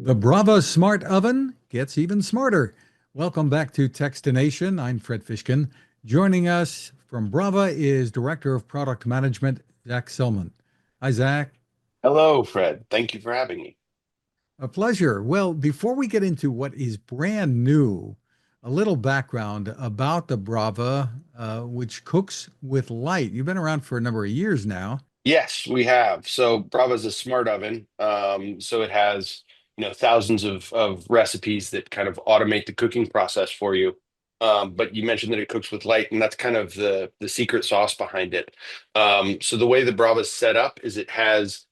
The Brava Smart Oven gets even smarter. Welcome back to Techstination. I'm Fred Fishkin. Joining us from Brava is Director of Product Management, Zac Selmon. Hi, Zac. Hello, Fred. Thank you for having me. A pleasure. Well, before we get into what is brand new, a little background about the Brava, which cooks with light. You've been around for a number of years now. Yes, we have. So Brava is a smart oven. So it has, thousands of recipes that kind of automate the cooking process for you. But you mentioned that it cooks with light, and that's kind of the secret sauce behind it. So the way the Brava is set up is it has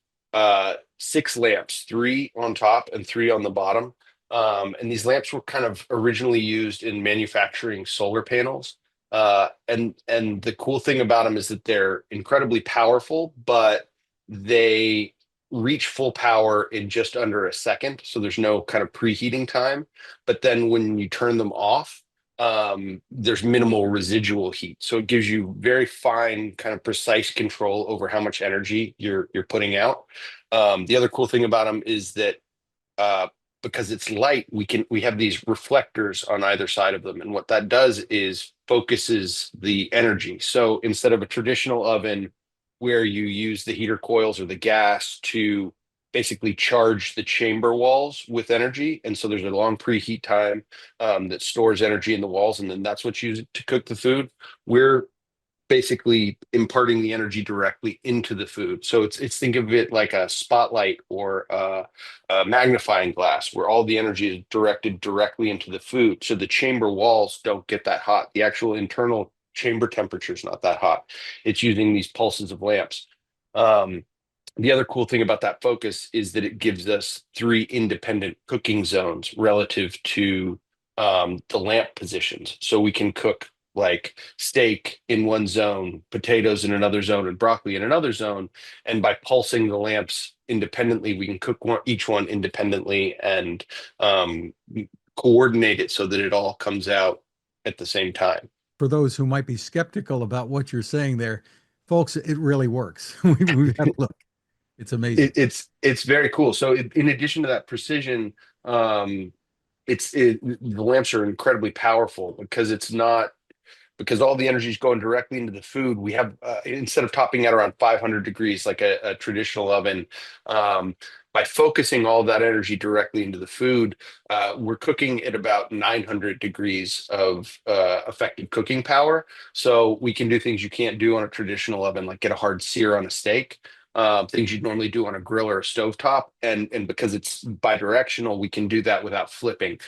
six lamps, three on top and three on the bottom. And these lamps were kind of originally used in manufacturing solar panels. And the cool thing about them is that they're incredibly powerful, but they reach full power in just under a second. So there's no kind of preheating time. But then when you turn them off, there's minimal residual heat. So it gives you very fine, kind of precise control over how much energy you're putting out. The other cool thing about them is that uh, because it's light, we have these reflectors on either side of them, and what that does is focuses the energy. So instead of a traditional oven where you use the heater coils or the gas to basically charge the chamber walls with energy, and so there's a long preheat time that stores energy in the walls, and then that's what's used to cook the food. We're basically imparting the energy directly into the food. So it's think of it like a spotlight or a magnifying glass where all the energy is directed directly into the food. So the chamber walls don't get that hot. The actual internal chamber temperature is not that hot. It's using these pulses of lamps. Um, the other cool thing about that focus is that it gives us three independent cooking zones relative to the lamp positions. So we can cook like steak in one zone, potatoes in another zone, and broccoli in another zone. And by pulsing the lamps independently, we can cook each one independently and um, coordinate it so that it all comes out at the same time. For those who might be skeptical about what you're saying there, folks, it really works. We've had a look. It's amazing. It's very cool. So in addition to that precision, um, the lamps are incredibly powerful because it's not because all the energy is going directly into the food. We have instead of topping at around 500 degrees like a traditional oven, um, by focusing all that energy directly into the food, we're cooking at about 900 degrees of effective cooking power. So we can do things you can't do on a traditional oven, like get a hard sear on a steak. Things you'd normally do on a grill or a stovetop, and because it's bidirectional, we can do that without flipping.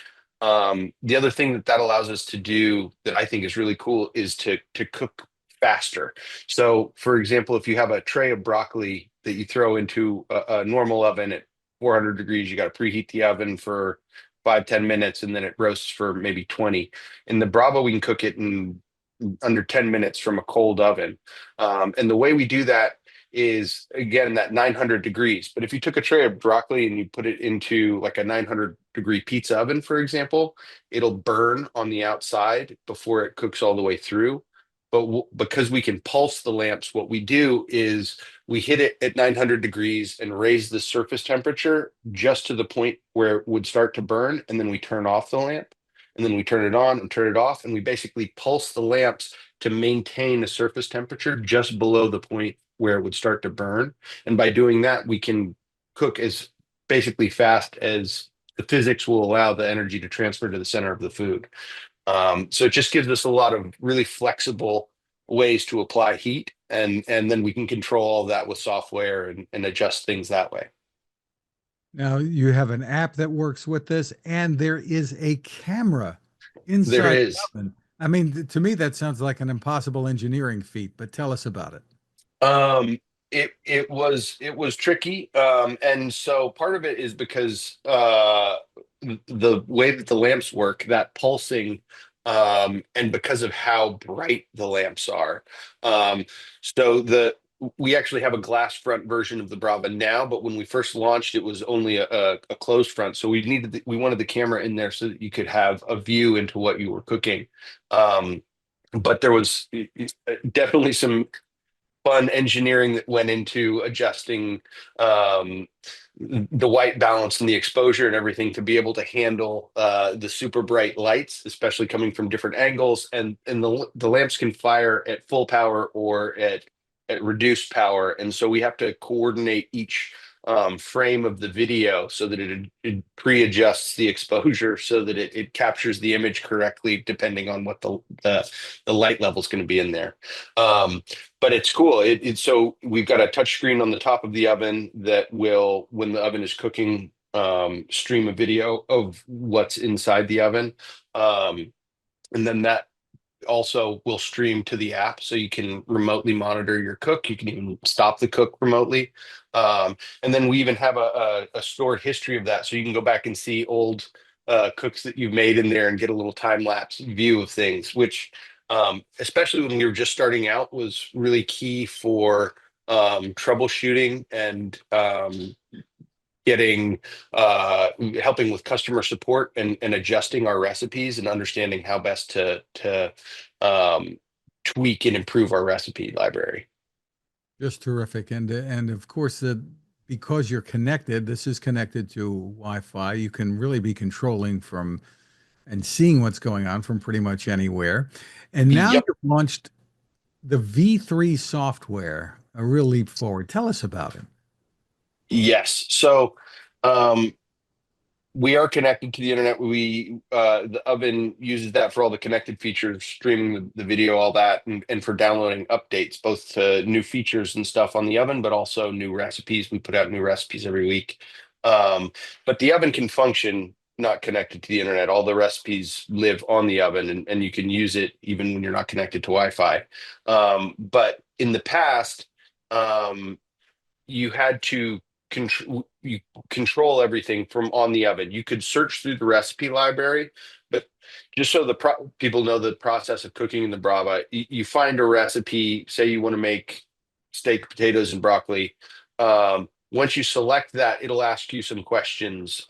The other thing that allows us to do that I think is really cool is to cook faster. So, for example, if you have a tray of broccoli that you throw into a normal oven at 400 degrees, you got to preheat the oven for 5, 10 minutes, and then it roasts for maybe 20. In the Bravo, we can cook it in under 10 minutes from a cold oven. And the way we do that is again that 900 degrees. But if you took a tray of broccoli and you put it into like a 900-degree pizza oven, for example, it'll burn on the outside before it cooks all the way through. But because we can pulse the lamps, what we do is we hit it at 900 degrees and raise the surface temperature just to the point where it would start to burn. And then we turn off the lamp and then we turn it on and turn it off. And we basically pulse the lamps to maintain a surface temperature just below the point where it would start to burn. And by doing that, we can cook as basically fast as the physics will allow the energy to transfer to the center of the food. So it just gives us a lot of really flexible ways to apply heat, and then we can control all that with software and adjust things that way. Now you have an app that works with this, and there is a camera There inside the is. oven. I mean, to me, that sounds like an impossible engineering feat, but tell us about it. Um, it was tricky, and so part of it is because the way that the lamps work, that pulsing, and because of how bright the lamps are. Um, so we actually have a glass front version of the Brava now, but when we first launched, it was only a closed front. So we wanted the camera in there so that you could have a view into what you were cooking. But there was definitely some fun engineering that went into adjusting um, the white balance and the exposure and everything to be able to handle the super bright lights, especially coming from different angles. And the lamps can fire at full power or at reduced power, and so we have to coordinate each frame of the video so that it pre-adjusts the exposure so that it captures the image correctly depending on what the light level is going to be in there. But it's cool. So we've got a touch screen on the top of the oven that will, when the oven is cooking, stream a video of what's inside the oven. And then that also will stream to the app, so you can remotely monitor your cook. You can even stop the cook remotely. And then we even have a stored history of that, so you can go back and see old cooks that you've made in there and get a little time lapse view of things, which especially when we were just starting out was really key for troubleshooting and getting helping with customer support and adjusting our recipes and understanding how best to um, tweak and improve our recipe library. Just terrific. And of course, because you're connected, this is connected to Wi-Fi. You can really be controlling from and seeing what's going on from pretty much anywhere. And now Yep. you've launched the V3 software, a real leap forward. Tell us about it. Yes. So um, we are connected to the internet. The oven uses that for all the connected features, streaming the video, all that, and for downloading updates, both to new features and stuff on the oven, but also new recipes. We put out new recipes every week. Um, but the oven can function not connected to the internet. All the recipes live on the oven, and you can use it even when you're not connected to Wi-Fi. But in the past, um, you had to control everything from on the oven. You could search through the recipe library, but just so people know the process of cooking in the Brava, you find a recipe, say you want to make steak, potatoes, and broccoli. Once you select that, it'll ask you some questions,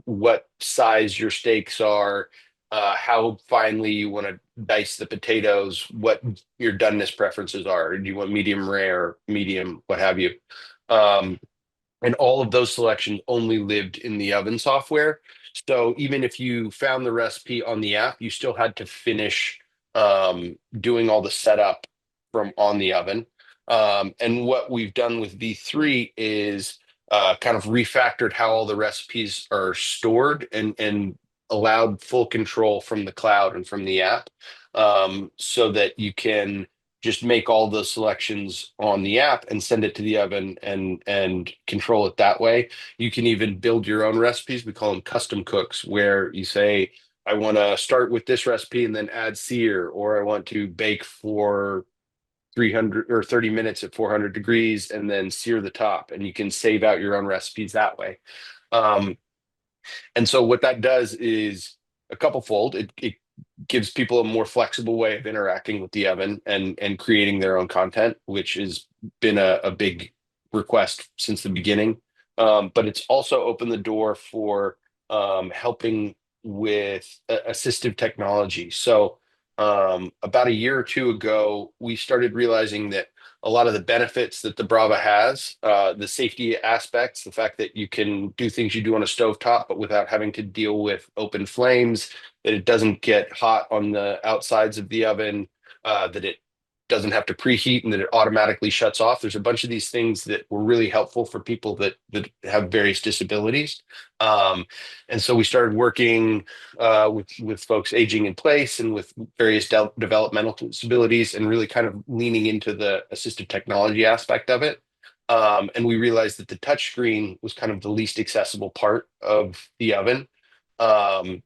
what size your steaks are, how finely you want to dice the potatoes, what your doneness preferences are. Do you want medium rare, medium, what have you? Um, and all of those selections only lived in the oven software. So even if you found the recipe on the app, you still had to finish doing all the setup from on the oven. And what we've done with V3 is kind of refactored how all the recipes are stored and allowed full control from the cloud and from the app, so that you can just make all the selections on the app and send it to the oven and control it that way. You can even build your own recipes. We call them custom cooks, where you say, I want to start with this recipe and then add sear, or I want to bake for 300 or 30 minutes at 400 degrees and then sear the top. And you can save out your own recipes that way. Um, and so what that does is a couple fold. It gives people a more flexible way of interacting with the oven and creating their own content, which has been a big request since the beginning. But it's also opened the door for helping with assistive technology. So about a year or two ago, we started realizing that a lot of the benefits that the Brava has, the safety aspects, the fact that you can do things you do on a stovetop, but without having to deal with open flames, that it doesn't get hot on the outsides of the oven, that it doesn't have to preheat and that it automatically shuts off. There's a bunch of these things that were really helpful for people that have various disabilities. And so we started working with folks aging in place and with various developmental disabilities, and really kind of leaning into the assistive technology aspect of it. And we realized that the touchscreen was kind of the least accessible part of the oven. Um,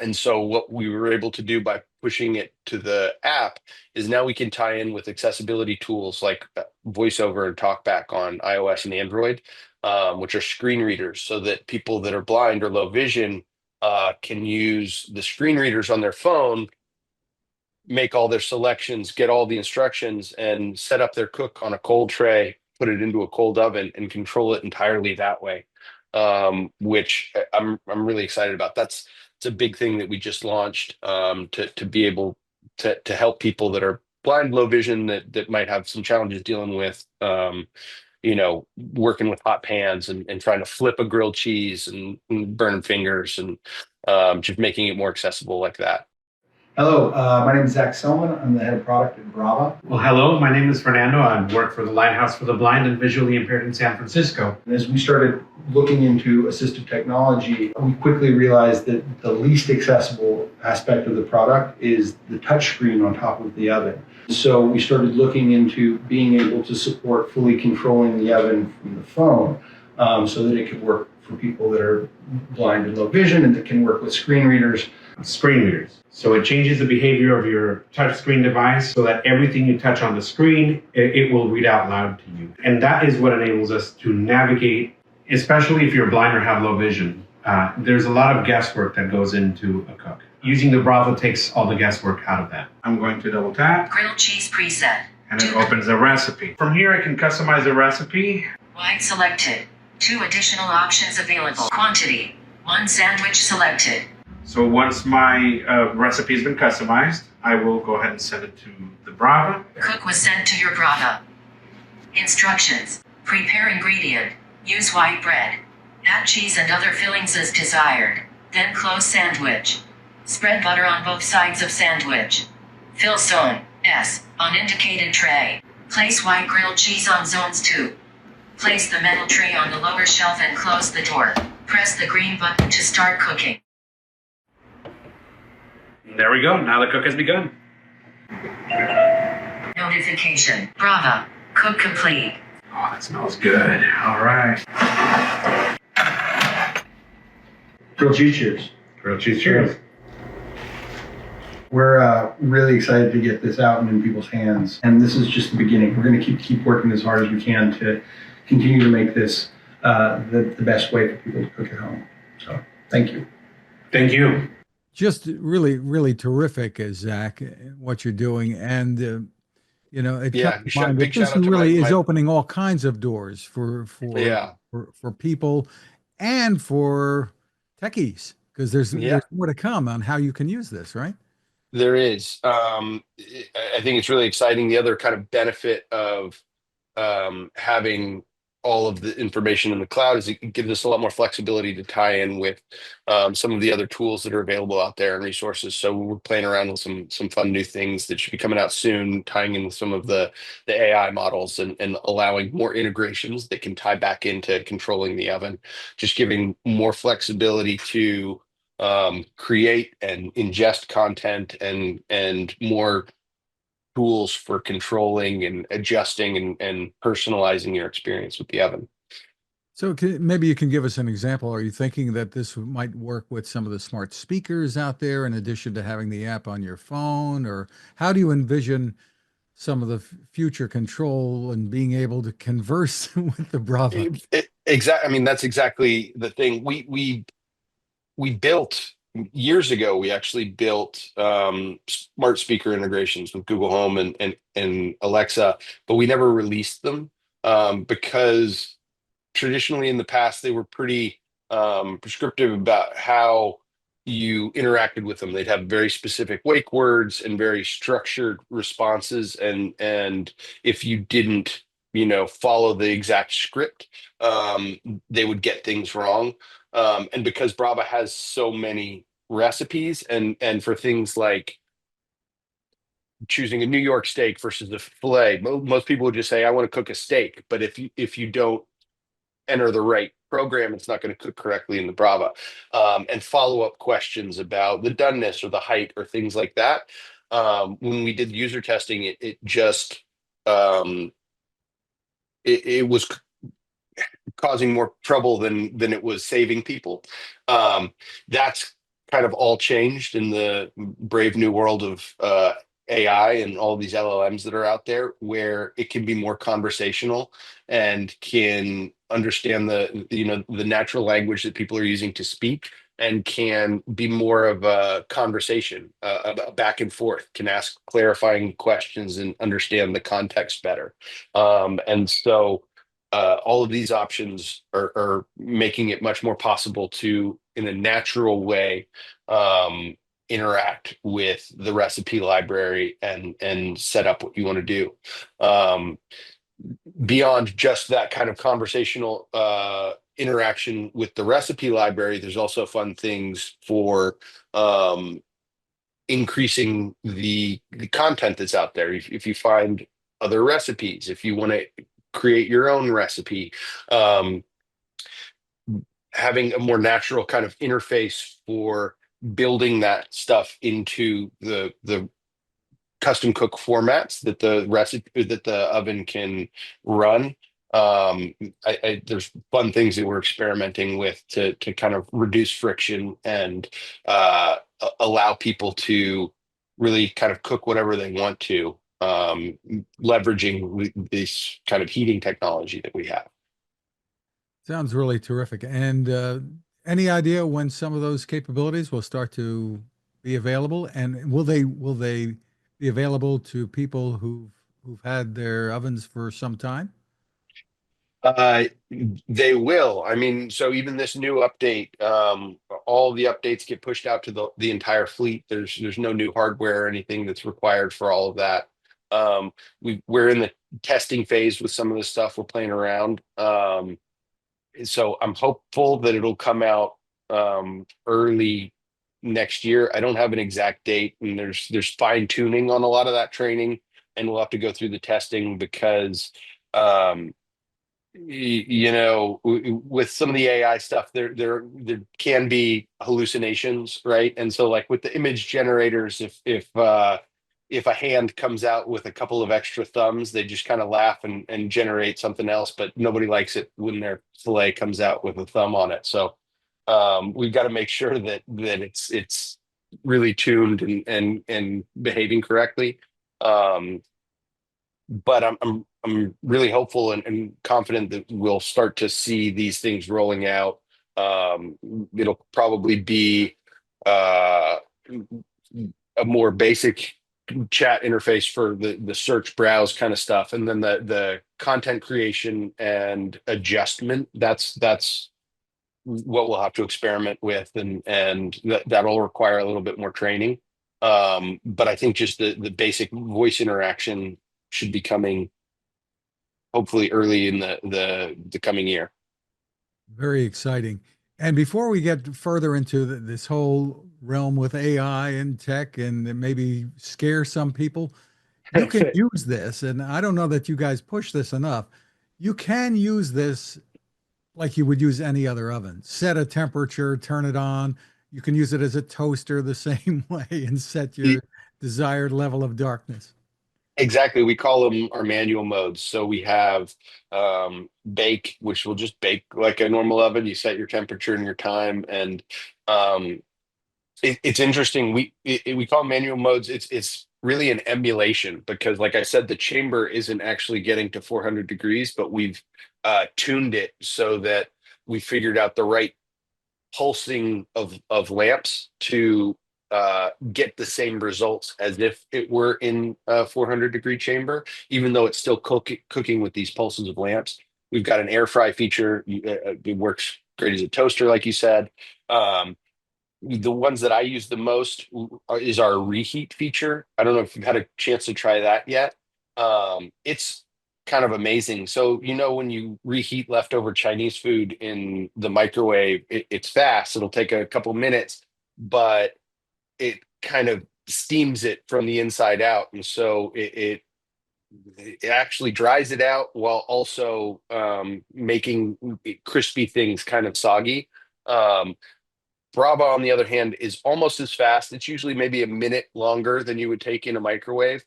and so what we were able to do by pushing it to the app is now we can tie in with accessibility tools like VoiceOver and TalkBack on iOS and Android, which are screen readers, so that people that are blind or low vision can use the screen readers on their phone, make all their selections, get all the instructions, and set up their cook on a cold tray, put it into a cold oven, and control it entirely that way. Which I'm really excited about. It's a big thing that we just launched, to be able to help people that are blind, low vision that might have some challenges dealing with working with hot pans and trying to flip a grilled cheese and burn fingers and just making it more accessible like that. Hello, my name is Zac Selmon. I'm the head of product at Brava. Well, hello, my name is Fernando. I work for the Lighthouse for the Blind and Visually Impaired in San Francisco. And as we started looking into assistive technology, we quickly realized that the least accessible aspect of the product is the touchscreen on top of the oven. So we started looking into being able to support fully controlling the oven from the phone so that it could work for people that are blind and low vision and that can work with screen readers. Screen readers. So it changes the behavior of your touchscreen device so that everything you touch on the screen, it will read out loud to you. And that is what enables us to navigate, especially if you're blind or have low vision. There's a lot of guesswork that goes into a cook. Using the Brava takes all the guesswork out of that. I'm going to double tap. Grilled cheese preset. And it opens a recipe. From here, I can customize the recipe. Wide selected. 2 additional options available. Quantity. 1 sandwich selected. So once my recipe has been customized, I will go ahead and send it to the Brava. Cook was sent to your Brava. Instructions. Prepare ingredient. Use white bread. Add cheese and other fillings as desired. Then close sandwich. Spread butter on both sides of sandwich. Fill zone S on indicated tray. Place white grilled cheese on zones 2. Place the metal tray on the lower shelf and close the door. Press the green button to start cooking. There we go. Now the cook has begun. Notification. Brava. Cook complete. Oh, that smells good. All right. Grilled cheese cheers. Grilled cheese cheers. We're really excited to get this out and in people's hands. And this is just the beginning. We're going to keep working as hard as we can to continue to make this the best way for people to cook at home. So thank you. Thank you. Just really, really terrific, Zac, what you're doing. And, it comes to mind that this really is opening all kinds of doors for people and for techies, because there's more to come on how you can use this, right? There is. I think it's really exciting. The other kind of benefit of having all of the information in the cloud is it gives us a lot more flexibility to tie in with some of the other tools that are available out there and resources. So we're playing around with some fun new things that should be coming out soon, tying in with some of the AI models and allowing more integrations that can tie back into controlling the oven, just giving more flexibility to create and ingest content and more tools for controlling and adjusting and personalizing your experience with the oven. So maybe you can give us an example. Are you thinking that this might work with some of the smart speakers out there in addition to having the app on your phone? Or how do you envision some of the future control and being able to converse with the Brava? Exactly. I mean, that's exactly the thing. We built years ago. We actually built smart speaker integrations with Google Home and Alexa, but we never released them because traditionally in the past they were pretty prescriptive about how you interacted with them. They'd have very specific wake words and very structured responses, and if you didn't follow the exact script, they would get things wrong. And because Brava has so many recipes and for things like choosing a New York steak versus a filet, most people would just say, I want to cook a steak. But if you don't enter the right program, it's not going to cook correctly in the Brava. And follow-up questions about the doneness or the height or things like that. When we did user testing, it just it was causing more trouble than it was saving people. That's kind of all changed in the brave new world of AI and all these LLMs that are out there, where it can be more conversational and can understand the natural language that people are using to speak, and can be more of a conversation, back and forth, can ask clarifying questions and understand the context better. And so all of these options are making it much more possible to, in a natural way, interact with the recipe library and set up what you want to do. Beyond just that kind of conversational interaction with the recipe library, there's also fun things for increasing the content that's out there. If you find other recipes, if you want to create your own recipe, um, having a more natural kind of interface for building that stuff into the custom cook formats that the recipe that the oven can run. There's fun things that we're experimenting with to kind of reduce friction and allow people to really kind of cook whatever they want to, leveraging this kind of heating technology that we have. Sounds really terrific. And any idea when some of those capabilities will start to be available? And will they be available to people who've had their ovens for some time? Uh, they will. I mean, so even this new update, all the updates get pushed out to the entire fleet. There's no new hardware or anything that's required for all of that. We're in the testing phase with some of the stuff. We're playing around. So I'm hopeful that it'll come out early next year. I don't have an exact date, and there's fine tuning on a lot of that training, and we'll have to go through the testing because um, with some of the AI stuff, there can be hallucinations, right? And so, like with the image generators, if a hand comes out with a couple of extra thumbs, they just kind of laugh and generate something else, but nobody likes it when their fillet comes out with a thumb on it. So we've got to make sure that it's really tuned and behaving correctly. Um, but I'm really hopeful and confident that we'll start to see these things rolling out. It'll probably be uh, a more basic chat interface for the search browse kind of stuff, and then the content creation and adjustment. That's what we'll have to experiment with, and that'll require a little bit more training. But I think just the basic voice interaction should be coming hopefully early in the coming year. Very exciting. And before we get further into this whole realm with AI and tech and it maybe scare some people, you can use this. And I don't know that you guys push this enough. You can use this like you would use any other oven. Set a temperature, turn it on. You can use it as a toaster the same way and set your desired level of darkness. Exactly. We call them our manual modes. So we have bake, which will just bake like a normal oven. You set your temperature and your time, and um, it's interesting. We call them manual modes. It's really an emulation because, like I said, the chamber isn't actually getting to 400 degrees, but we've tuned it so that we figured out the right pulsing of lamps to get the same results as if it were in a 400-degree chamber, even though it's still cooking with these pulses of lamps. We've got an air fry feature. It works great as a toaster, like you said. Um, the ones that I use the most is our reheat feature. I don't know if you've had a chance to try that yet. It's kind of amazing. So, when you reheat leftover Chinese food in the microwave, it's fast. It'll take a couple minutes, but it kind of steams it from the inside out. And so it actually dries it out while also making crispy things kind of soggy. Um, Brava, on the other hand, is almost as fast. It's usually maybe a minute longer than you would take in a microwave,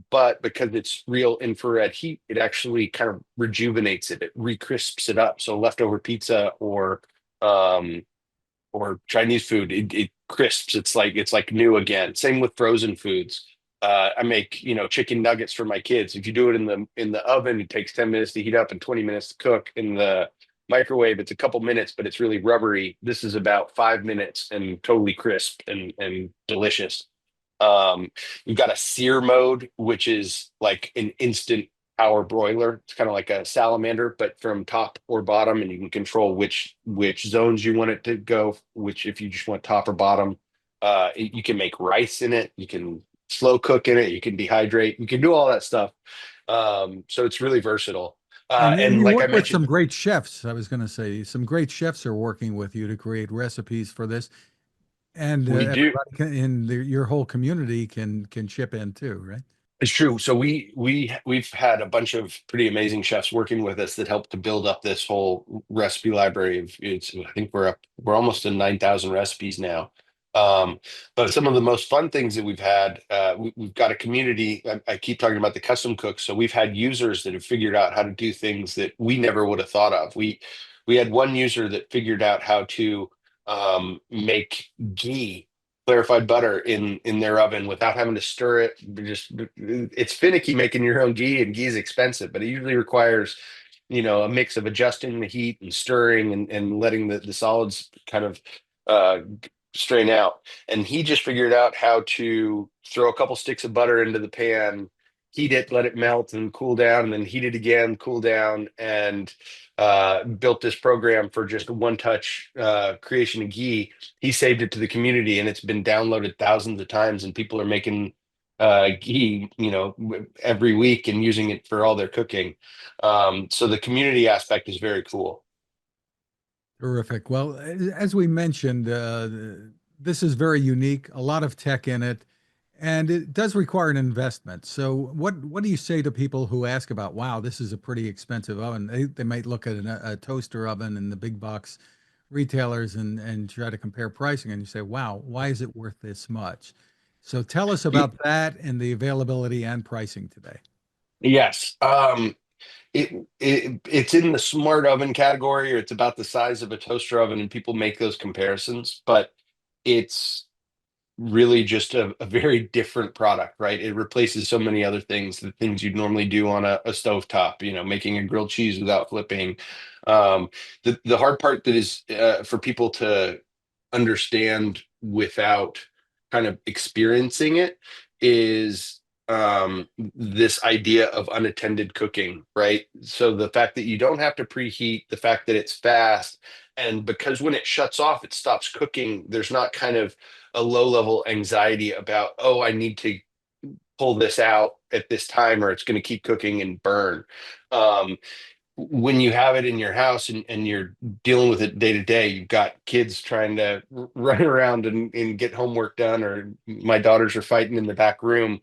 but because it's real infrared heat, it actually kind of rejuvenates it. It recrisps it up. So leftover pizza um, or Chinese food, it crisps. It's like new again. Same with frozen foods. I make chicken nuggets for my kids. If you do it in the oven, it takes 10 minutes to heat up and 20 minutes to cook. In the microwave, it's a couple minutes, but it's really rubbery. This is about 5 minutes and totally crisp and delicious. Um, you've got a sear mode, which is like an instant power broiler. It's kind of like a salamander, but from top or bottom, and you can control which zones you want it to go, which if you just want top or bottom. You can make rice in it. You can slow cook in it. You can dehydrate. You can do all that stuff. So it's really versatile. And And you like I work with mentioned, some great chefs. I was going to say some great chefs are working with you to create recipes for this, and we do. everybody in your whole community can chip in too, right? It's true. So we've had a bunch of pretty amazing chefs working with us that helped to build up this whole recipe library. I think we're almost to 9,000 recipes now. Um, but some of the most fun things that we've had, we've got a community. I keep talking about the custom cooks. So we've had users that have figured out how to do things that we never would have thought of. We had one user that figured out how to make ghee, clarified butter in their oven without having to stir it. Just it's finicky making your own ghee, and ghee is expensive, but it usually requires, a mix of adjusting the heat and stirring and letting the solids kind of uh, strain out. And he just figured out how to throw a couple sticks of butter into the pan, heat it, let it melt and cool down, and then heat it again, cool down, and built this program for just one touch creation of ghee. He saved it to the community, and it's been downloaded thousands of times, and people are making ghee, every week and using it for all their cooking. So the community aspect is very cool. Terrific. Well, as we mentioned, this is very unique, a lot of tech in it, and it does require an investment. So, what do you say to people who ask about, wow, this is a pretty expensive oven? They might look at a toaster oven in the big box retailers and try to compare pricing, and you say, wow, why is it worth this much? So, tell us about that and the availability and pricing today. Yes. It's in the smart oven category, or it's about the size of a toaster oven, and people make those comparisons, but it's really just a very different product, right? It replaces so many other things, the things you'd normally do on a stovetop, making a grilled cheese without flipping. The hard part that is for people to understand without kind of experiencing it is this idea of unattended cooking, right? So the fact that you don't have to preheat, the fact that it's fast, and because when it shuts off, it stops cooking, there's not kind of a low level anxiety about, oh, I need to pull this out at this time or it's going to keep cooking and burn. Um, when you have it in your house and you're dealing with it day to day, you've got kids trying to run around and get homework done, or my daughters are fighting in the back room.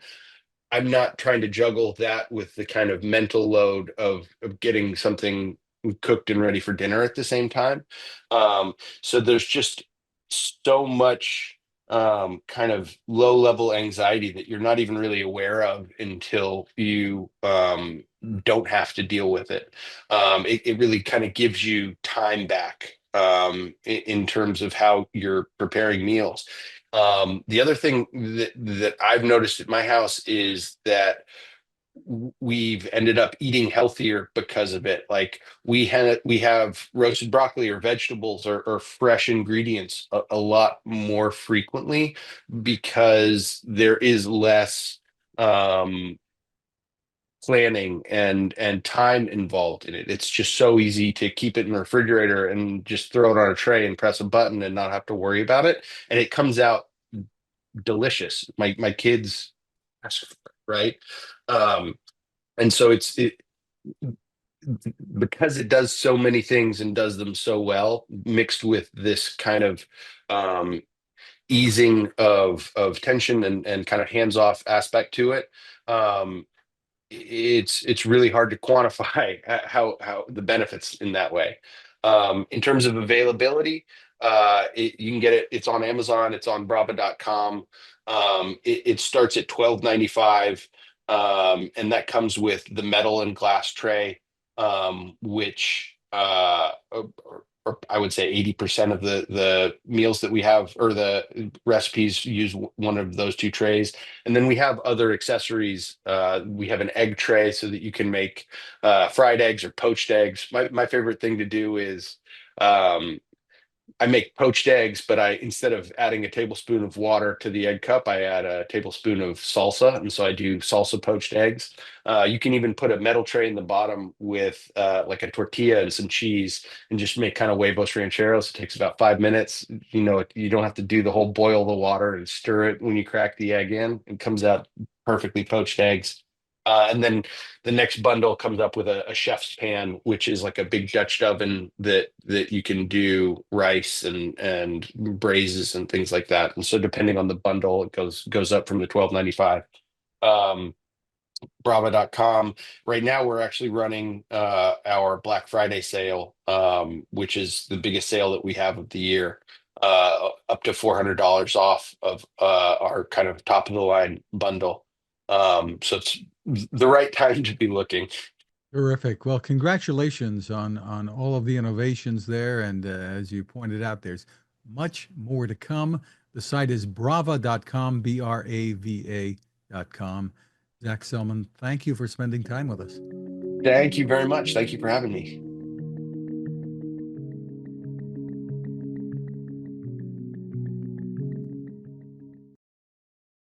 I'm not trying to juggle that with the kind of mental load of getting something cooked and ready for dinner at the same time. So there's just so much kind of low level anxiety that you're not even really aware of until you don't have to deal with it. It really kind of gives you time back in terms of how you're preparing meals. The other thing that I've noticed at my house is that we've ended up eating healthier because of it. Like we have roasted broccoli or vegetables or fresh ingredients a lot more frequently because there is less um planning and time involved in it. It's just so easy to keep it in the refrigerator and just throw it on a tray and press a button and not have to worry about it. And it comes out delicious. My kids ask for it, right? Um, and so it because it does so many things and does them so well, mixed with this kind of um, easing of tension and kind of hands off aspect to it. Um, it's really hard to quantify how the benefits in that way. In terms of availability, you can get it. It's on Amazon. It's on Brava.com. It starts at $12.95, and that comes with the metal and glass tray, which or I would say 80% of the meals that we have or the recipes use one of those two trays. And then we have other accessories. We have an egg tray so that you can make fried eggs or poached eggs. My favorite thing to do is um, I make poached eggs, but instead of adding a tablespoon of water to the egg cup, I add a tablespoon of salsa, and so I do salsa poached eggs. You can even put a metal tray in the bottom with like a tortilla and some cheese, and just make kind of huevos rancheros. It takes about 5 minutes. You don't have to do the whole boil the water and stir it when you crack the egg in. It comes out perfectly poached eggs. And then the next bundle comes up with a chef's pan, which is like a big Dutch oven that you can do rice and braises and things like that. And so depending on the bundle, it goes up from the 12.95. Um, Brava.com. Right now, we're actually running our Black Friday sale, which is the biggest sale that we have of the year, up to $400 off of our kind of top of the line bundle. So it's the right time to be looking. Terrific. Well, congratulations on all of the innovations there. And as you pointed out, there's much more to come. The site is brava.com, brava.com. Zac Selmon, thank you for spending time with us. Thank you very much. Thank you for having me.